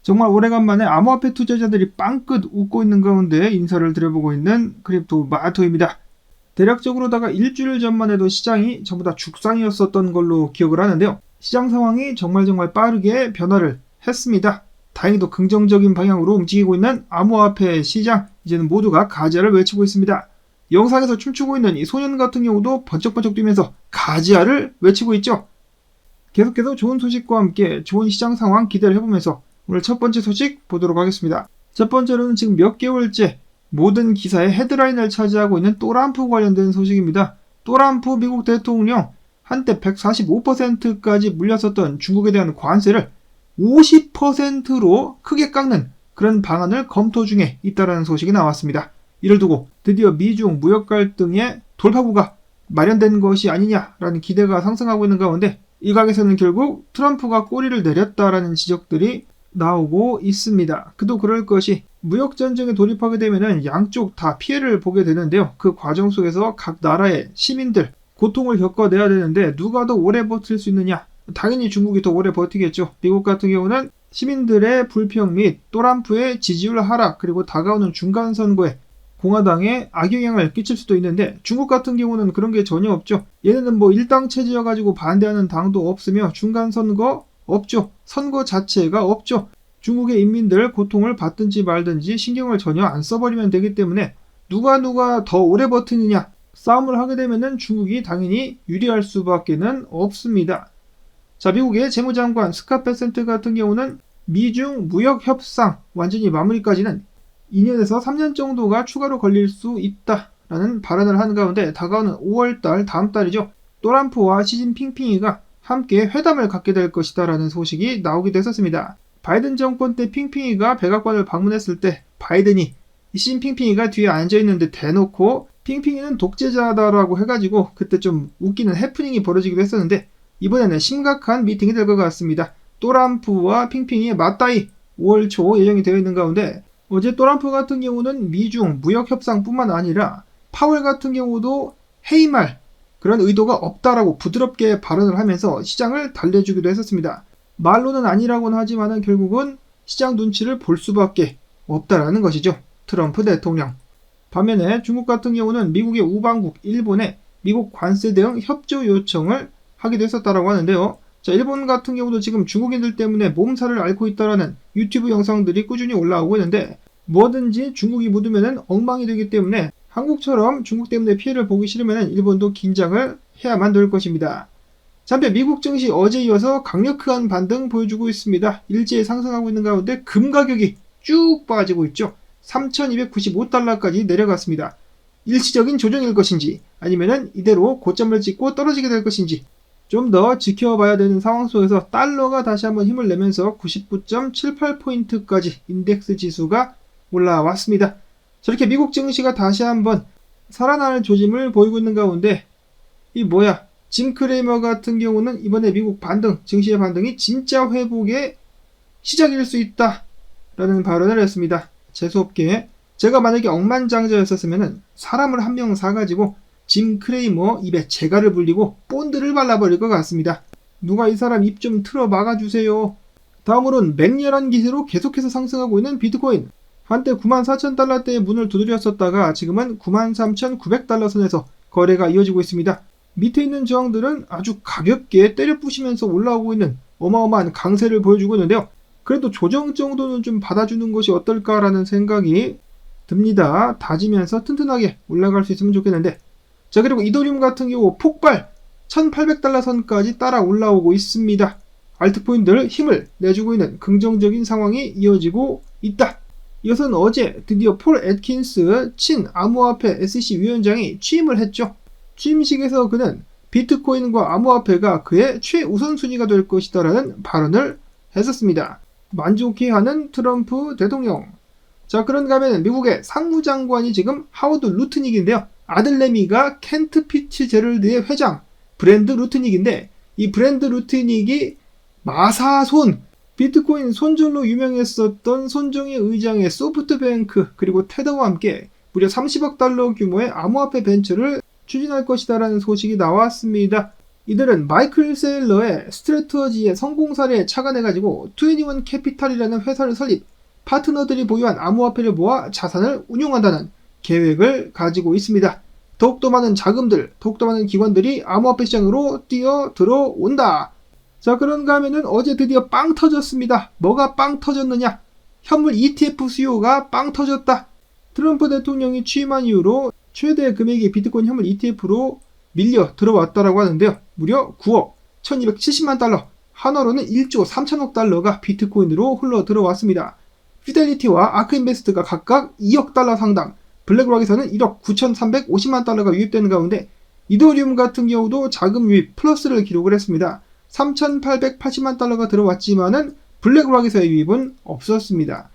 정말 오래간만에 암호화폐 투자자들이 빵긋 웃고 있는 가운데 인사를 드려보고 있는 크립토 마토입니다. 대략적으로다가 일주일 전만 해도 시장이 전부 다 죽상이었었던 걸로 기억을 하는데요. 시장 상황이 정말 빠르게 변화를 했습니다. 다행히도 긍정적인 방향으로 움직이고 있는 암호화폐 시장, 이제는 모두가 가지아를 외치고 있습니다. 영상에서 춤추고 있는 이 소년 같은 경우도 번쩍번쩍 뛰면서 가지아를 외치고 있죠. 계속해서 좋은 소식과 함께 좋은 시장 상황 기대를 해보면서 오늘 첫 번째 소식 보도록 하겠습니다. 첫 번째로는 지금 몇 개월째 모든 기사의 헤드라인을 차지하고 있는 또람프 관련된 소식입니다. 또람프 미국 대통령 한때 145%까지 물렸었던 중국에 대한 관세를 50%로 크게 깎는 그런 방안을 검토 중에 있다는 소식이 나왔습니다. 이를 두고 드디어 미중 무역 갈등의 돌파구가 마련된 것이 아니냐라는 기대가 상승하고 있는 가운데 일각에서는 결국 트럼프가 꼬리를 내렸다라는 지적들이 나오고 있습니다. 그도 그럴 것이 무역전쟁에 돌입하게 되면 양쪽 다 피해를 보게 되는데요. 그 과정 속에서 각 나라의 시민들 고통을 겪어내야 되는데 누가 더 오래 버틸 수 있느냐? 당연히 중국이 더 오래 버티겠죠. 미국 같은 경우는 시민들의 불평 및 또람프의 지지율 하락 그리고 다가오는 중간선거에 공화당에 악영향을 끼칠 수도 있는데 중국 같은 경우는 그런 게 전혀 없죠. 얘네는 뭐 일당 체제여가지고 반대하는 당도 없으며 중간선거 없죠. 선거 자체가 없죠. 중국의 인민들 고통을 받든지 말든지 신경을 전혀 안 써버리면 되기 때문에 누가 더 오래 버티느냐 싸움을 하게 되면은 중국이 당연히 유리할 수밖에는 없습니다. 자, 미국의 재무장관 스캇 베센트 같은 경우는 미중 무역 협상 완전히 마무리까지는 2년에서 3년 정도가 추가로 걸릴 수 있다라는 발언을 한 가운데 다가오는 5월달 다음 달이죠. 또람프와 시진핑핑이가 함께 회담을 갖게 될 것이다 라는 소식이 나오기도 했었습니다. 바이든 정권 때 핑핑이가 백악관을 방문했을 때 바이든이 시진핑핑이가 뒤에 앉아있는데 대놓고 핑핑이는 독재자다라고 해가지고 그때 좀 웃기는 해프닝이 벌어지기도 했었는데 이번에는 심각한 미팅이 될 것 같습니다. 또람프와 핑핑이의 맞다이 5월 초 예정이 되어 있는 가운데 어제 또람프 같은 경우는 미중 무역 협상뿐만 아니라 파월 같은 경우도 해임할 그런 의도가 없다라고 부드럽게 발언을 하면서 시장을 달래주기도 했었습니다. 말로는 아니라고는 하지만 결국은 시장 눈치를 볼 수밖에 없다라는 것이죠. 트럼프 대통령. 반면에 중국 같은 경우는 미국의 우방국 일본에 미국 관세 대응 협조 요청을 하기도 했었다라고 하는데요. 자, 일본 같은 경우도 지금 중국인들 때문에 몸살을 앓고 있다라는 유튜브 영상들이 꾸준히 올라오고 있는데 뭐든지 중국이 묻으면 엉망이 되기 때문에 한국처럼 중국 때문에 피해를 보기 싫으면 일본도 긴장을 해야만 될 것입니다. 한편 미국 증시 어제 이어서 강력한 반등 보여주고 있습니다. 일제히 상승하고 있는 가운데 금 가격이 쭉 빠지고 있죠. 3,295달러까지 내려갔습니다. 일시적인 조정일 것인지 아니면 이대로 고점을 찍고 떨어지게 될 것인지 좀 더 지켜봐야 되는 상황 속에서 달러가 다시 한번 힘을 내면서 99.78포인트까지 인덱스 지수가 올라왔습니다. 저렇게 미국 증시가 다시 한번 살아날 조짐을 보이고 있는 가운데 짐 크레이머 같은 경우는 이번에 미국 반등, 증시의 반등이 진짜 회복의 시작일 수 있다 라는 발언을 했습니다. 재수없게 제가 만약에 억만장자였었으면 사람을 한 명 사가지고 짐 크레이머 입에 재갈을 불리고 본드를 발라버릴 것 같습니다. 누가 이 사람 입 좀 틀어 막아주세요. 다음으로는 맹렬한 기세로 계속해서 상승하고 있는 비트코인. 한때 94,000달러대의 문을 두드렸었다가 지금은 93,900달러 선에서 거래가 이어지고 있습니다. 밑에 있는 저항들은 아주 가볍게 때려 부시면서 올라오고 있는 어마어마한 강세를 보여주고 있는데요. 그래도 조정 정도는 좀 받아주는 것이 어떨까라는 생각이 듭니다. 다지면서 튼튼하게 올라갈 수 있으면 좋겠는데 자, 그리고 이더리움 같은 경우 폭발 1,800달러 선까지 따라 올라오고 있습니다. 알트코인들 힘을 내주고 있는 긍정적인 상황이 이어지고 있다. 이것은 어제 드디어 폴 애트킨스 친 암호화폐 SEC 위원장이 취임을 했죠. 취임식에서 그는 비트코인과 암호화폐가 그의 최우선순위가 될 것이다 라는 발언을 했었습니다. 만족해하는 트럼프 대통령. 자, 그런가 하면 미국의 상무장관이 지금 하워드 루트닉인데요. 아들 레미가 켄트 피츠제럴드의 회장 브랜드 루트닉인데 이 브랜드 루트닉이 마사손 비트코인 손절로 유명했었던 손정의 의장의 소프트뱅크 그리고 테더와 함께 무려 30억 달러 규모의 암호화폐 벤처를 추진할 것이다라는 소식이 나왔습니다. 이들은 마이클 세일러의 스트래터지의 성공 사례에 착안해가지고 21 캐피탈이라는 회사를 설립, 파트너들이 보유한 암호화폐를 모아 자산을 운용한다는 계획을 가지고 있습니다. 더욱더 많은 자금들, 더욱더 많은 기관들이 암호화폐 시장으로 뛰어 들어온다. 자, 그런가 하면은 어제 드디어 빵 터졌습니다. 뭐가 빵 터졌느냐? 현물 ETF 수요가 빵 터졌다. 트럼프 대통령이 취임한 이후로 최대 금액이 비트코인 현물 ETF로 밀려 들어왔다라고 하는데요. 무려 9억 1270만 달러, 한화로는 1조 3천억 달러가 비트코인으로 흘러 들어왔습니다. 피델리티와 아크인베스트가 각각 2억 달러 상당, 블랙락에서는 1억 9,350만 달러가 유입되는 가운데 이더리움 같은 경우도 자금 유입 플러스를 기록을 했습니다. 3,880만 달러가 들어왔지만은 블랙락에서의 유입은 없었습니다.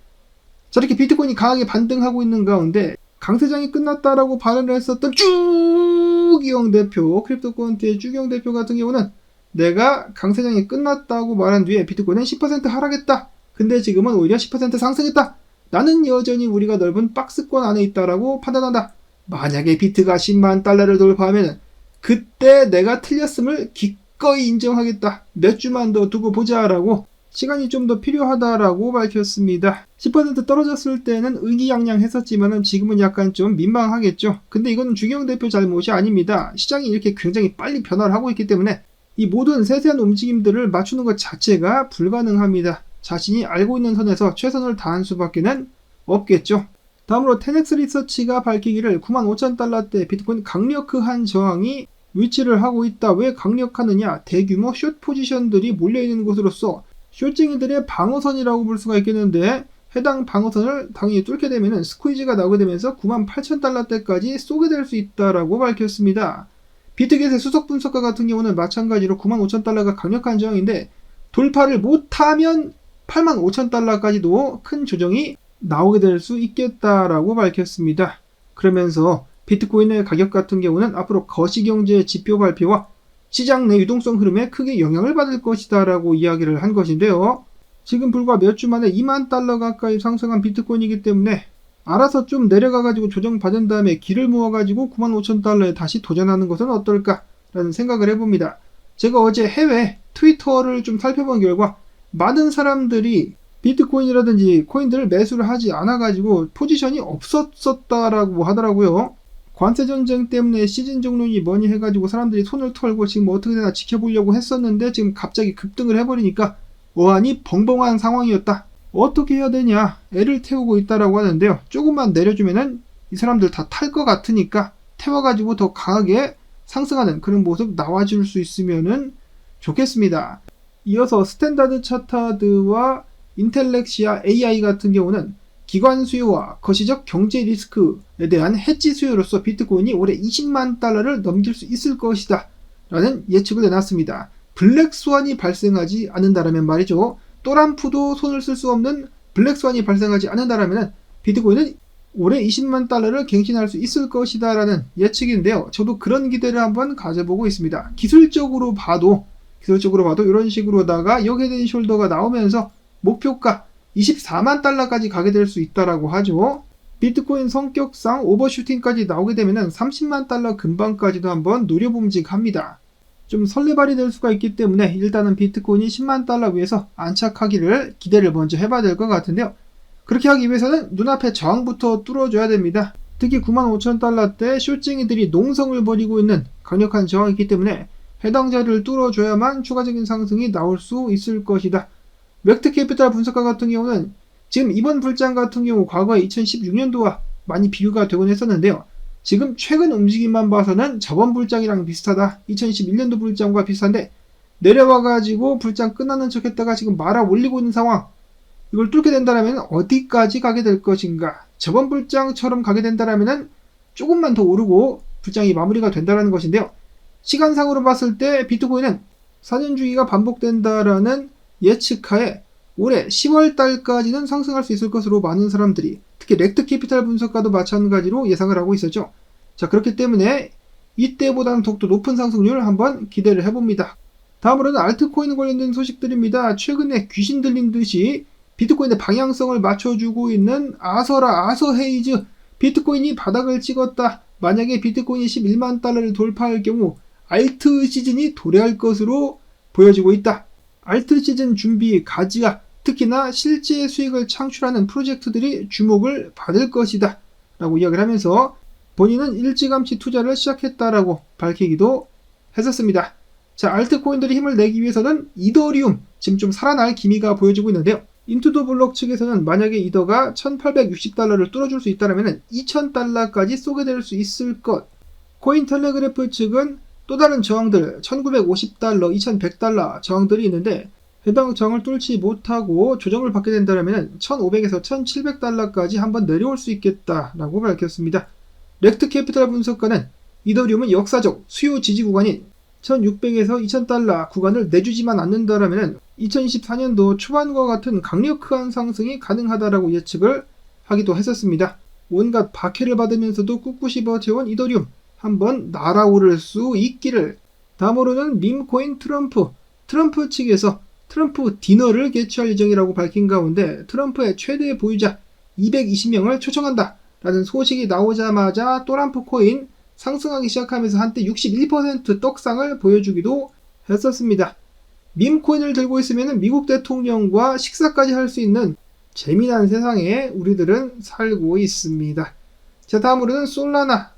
저렇게 비트코인이 강하게 반등하고 있는 가운데 강세장이 끝났다라고 발언을 했었던 쭈기영 대표, 크립토코인트의 쭈기영 대표 같은 경우는 내가 강세장이 끝났다고 말한 뒤에 비트코인은 10% 하락했다. 근데 지금은 오히려 10% 상승했다. 나는 여전히 우리가 넓은 박스권 안에 있다라고 판단한다. 만약에 비트가 10만 달러를 돌파하면 그때 내가 틀렸음을 기꺼이 인정하겠다. 몇 주만 더 두고 보자라고 시간이 좀 더 필요하다라고 밝혔습니다. 10% 떨어졌을 때는 의기양양했었지만 지금은 약간 좀 민망하겠죠. 근데 이건 주경 대표 잘못이 아닙니다. 시장이 이렇게 굉장히 빨리 변화를 하고 있기 때문에 이 모든 세세한 움직임들을 맞추는 것 자체가 불가능합니다. 자신이 알고 있는 선에서 최선을 다한 수밖에는 없겠죠. 다음으로 테넥스 리서치가 밝히기를 95,000달러대 비트코인 강력한 저항이 위치를 하고 있다. 왜 강력하느냐? 대규모 숏 포지션들이 몰려있는 곳으로서 숏쟁이들의 방어선이라고 볼 수가 있겠는데 해당 방어선을 당연히 뚫게 되면 스퀴즈가 나오게 되면서 98,000달러대까지 쏘게 될 수 있다라고 밝혔습니다. 비트겟의 수석 분석가 같은 경우는 마찬가지로 95,000달러가 강력한 저항인데 돌파를 못하면 85,000달러까지도 큰 조정이 나오게 될 수 있겠다라고 밝혔습니다. 그러면서 비트코인의 가격 같은 경우는 앞으로 거시경제 지표 발표와 시장 내 유동성 흐름에 크게 영향을 받을 것이다 라고 이야기를 한 것인데요. 지금 불과 몇 주 만에 2만 달러 가까이 상승한 비트코인이기 때문에 알아서 좀 내려가가지고 조정받은 다음에 길을 모아가지고 95,000달러에 다시 도전하는 것은 어떨까라는 생각을 해봅니다. 제가 어제 해외 트위터를 좀 살펴본 결과 많은 사람들이 비트코인이라든지 코인들을 매수를 하지 않아가지고 포지션이 없었다라고 하더라고요. 관세전쟁 때문에 시즌 종료니 뭐니 해가지고 사람들이 손을 털고 지금 어떻게 되나 지켜보려고 했었는데 지금 갑자기 급등을 해버리니까 어안이 벙벙한 상황이었다. 어떻게 해야 되냐? 애를 태우고 있다라고 하는데요. 조금만 내려주면은 이 사람들 다 탈 것 같으니까 태워가지고 더 강하게 상승하는 그런 모습 나와줄 수 있으면은 좋겠습니다. 이어서 스탠다드 차타드와 인텔렉시아 AI 같은 경우는 기관 수요와 거시적 경제 리스크에 대한 해지 수요로서 비트코인이 올해 20만 달러를 넘길 수 있을 것이다 라는 예측을 내놨습니다. 블랙스완이 발생하지 않는다라면 말이죠. 또람프도 손을 쓸 수 없는 블랙스완이 발생하지 않는다라면 비트코인은 올해 20만 달러를 갱신할 수 있을 것이다 라는 예측인데요. 저도 그런 기대를 한번 가져보고 있습니다. 기술적으로 봐도 이런 식으로다가 역헤드 숄더가 나오면서 목표가 24만 달러까지 가게 될 수 있다라고 하죠. 비트코인 성격상 오버슈팅까지 나오게 되면 30만 달러 근방까지도 한번 노려봄직합니다. 좀 설레발이 될 수가 있기 때문에 일단은 비트코인이 10만 달러 위에서 안착하기를 기대를 먼저 해봐야 될 것 같은데요. 그렇게 하기 위해서는 눈앞에 저항부터 뚫어줘야 됩니다. 특히 95,000달러대 숏쟁이들이 농성을 벌이고 있는 강력한 저항이기 때문에 해당 자리를 뚫어줘야만 추가적인 상승이 나올 수 있을 것이다. 렉트캐피탈 분석가 같은 경우는 지금 이번 불장 같은 경우 과거에 2016년도와 많이 비교가 되곤 했었는데요. 지금 최근 움직임만 봐서는 저번 불장이랑 비슷하다. 2011년도 불장과 비슷한데 내려와가지고 불장 끝나는 척 했다가 지금 말아 올리고 있는 상황. 이걸 뚫게 된다면 어디까지 가게 될 것인가. 저번 불장처럼 가게 된다면 조금만 더 오르고 불장이 마무리가 된다는 것인데요. 시간상으로 봤을 때 비트코인은 4년 주기가 반복된다라는 예측하에 올해 10월 달까지는 상승할 수 있을 것으로 많은 사람들이 특히 렉트 캐피탈 분석가도 마찬가지로 예상을 하고 있었죠. 자, 그렇기 때문에 이때보다는 더욱더 높은 상승률 한번 기대를 해봅니다. 다음으로는 알트코인 관련된 소식들입니다. 최근에 귀신 들린 듯이 비트코인의 방향성을 맞춰주고 있는 아서헤이즈 비트코인이 바닥을 찍었다. 만약에 비트코인이 11만 달러를 돌파할 경우 알트 시즌이 도래할 것으로 보여지고 있다. 알트 시즌 준비 가지와 특히나 실제 수익을 창출하는 프로젝트들이 주목을 받을 것이다 라고 이야기를 하면서 본인은 일찌감치 투자를 시작했다라고 밝히기도 했었습니다. 자, 알트코인들이 힘을 내기 위해서는 이더리움 지금 좀 살아날 기미가 보여지고 있는데요. 인투더블록 측에서는 만약에 이더가 1860달러를 뚫어줄 수 있다면 2000달러까지 쏘게 될 수 있을 것. 코인텔레그래프 측은 또 다른 저항들 1950달러, 2100달러 저항들이 있는데 해당 저항을 뚫지 못하고 조정을 받게 된다면 1500에서 1700달러까지 한번 내려올 수 있겠다라고 밝혔습니다. 렉트 캐피탈 분석가는 이더리움은 역사적 수요 지지 구간인 1600에서 2000달러 구간을 내주지만 않는다라면 2024년도 초반과 같은 강력한 상승이 가능하다라고 예측을 하기도 했었습니다. 온갖 박해를 받으면서도 꿋꿋이 버텨온 이더리움 한번 날아오를 수 있기를. 다음으로는 밈코인 트럼프 측에서 트럼프 디너를 개최할 예정이라고 밝힌 가운데 트럼프의 최대 보유자 220명을 초청한다 라는 소식이 나오자마자 또람프 코인 상승하기 시작하면서 한때 61% 떡상을 보여주기도 했었습니다. 밈코인을 들고 있으면 미국 대통령과 식사까지 할 수 있는 재미난 세상에 우리들은 살고 있습니다. 자, 다음으로는 솔라나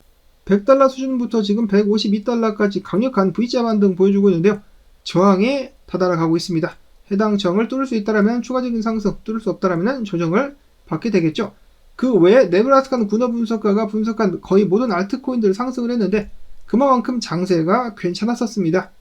100달러 수준부터 지금 152달러까지 강력한 V자 반등 보여주고 있는데요. 저항에 다다라가고 있습니다. 해당 저항을 뚫을 수 있다면 추가적인 상승, 뚫을 수 없다면 조정을 받게 되겠죠. 그 외에 네브라스칸 군어 분석가가 분석한 거의 모든 알트코인들 상승을 했는데 그만큼 장세가 괜찮았었습니다.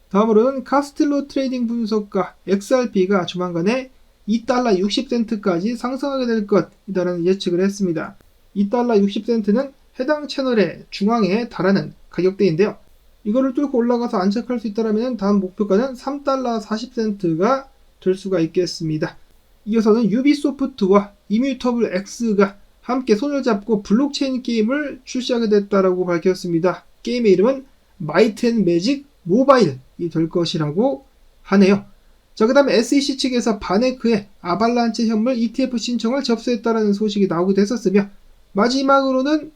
다음으로는 카스텔로 트레이딩 분석가 XRP가 조만간에 2달러 60센트까지 상승하게 될 것이라는 예측을 했습니다. 2달러 60센트는 해당 채널의 중앙에 달하는 가격대인데요. 이거를 뚫고 올라가서 안착할 수 있다면 다음 목표가는 3달러 40센트가 될 수가 있겠습니다. 이어서는 유비소프트와 이뮤터블 X가 함께 손을 잡고 블록체인 게임을 출시하게 됐다라고 밝혔습니다. 게임의 이름은 마이트 앤 매직 모바일이 될 것이라고 하네요. 자, 그 다음에 SEC 측에서 바네크의 아발란체 현물 ETF 신청을 접수했다라는 소식이 나오기도 했었으며 마지막으로는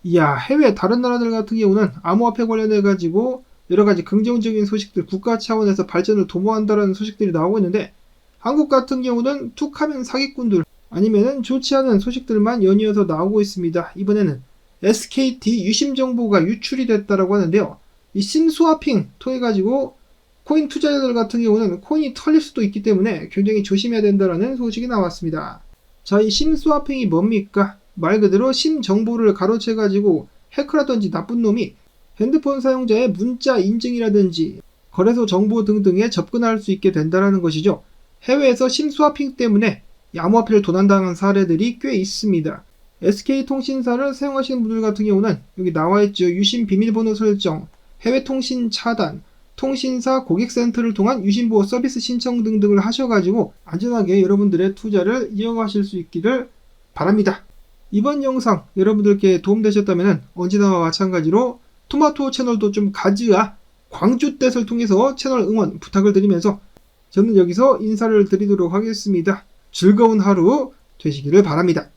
해외 다른 나라들 같은 경우는 암호화폐 관련해가지고 여러가지 긍정적인 소식들, 국가 차원에서 발전을 도모한다라는 소식들이 나오고 있는데 한국 같은 경우는 툭하면 사기꾼들 아니면은 좋지 않은 소식들만 연이어서 나오고 있습니다. 이번에는 SKT 유심 정보가 유출이 됐다라고 하는데요. 이 심스와핑 통해가지고 코인 투자자들 같은 경우는 코인이 털릴 수도 있기 때문에 굉장히 조심해야 된다라는 소식이 나왔습니다. 자, 이 심스와핑이 뭡니까? 말 그대로 심 정보를 가로채가지고 해커라든지 나쁜 놈이 핸드폰 사용자의 문자 인증이라든지 거래소 정보 등등에 접근할 수 있게 된다는 것이죠. 해외에서 심스와핑 때문에 암호화폐를 도난당한 사례들이 꽤 있습니다. SK통신사를 사용하시는 분들 같은 경우는 여기 나와있죠. 유심 비밀번호 설정, 해외통신 차단, 통신사 고객센터를 통한 유심보호 서비스 신청 등등을 하셔가지고 안전하게 여러분들의 투자를 이어가실 수 있기를 바랍니다. 이번 영상 여러분들께 도움되셨다면 언제나와 마찬가지로 토마토 채널도 좀 가즈아 광주댓을 통해서 채널 응원 부탁을 드리면서 저는 여기서 인사를 드리도록 하겠습니다. 즐거운 하루 되시기를 바랍니다.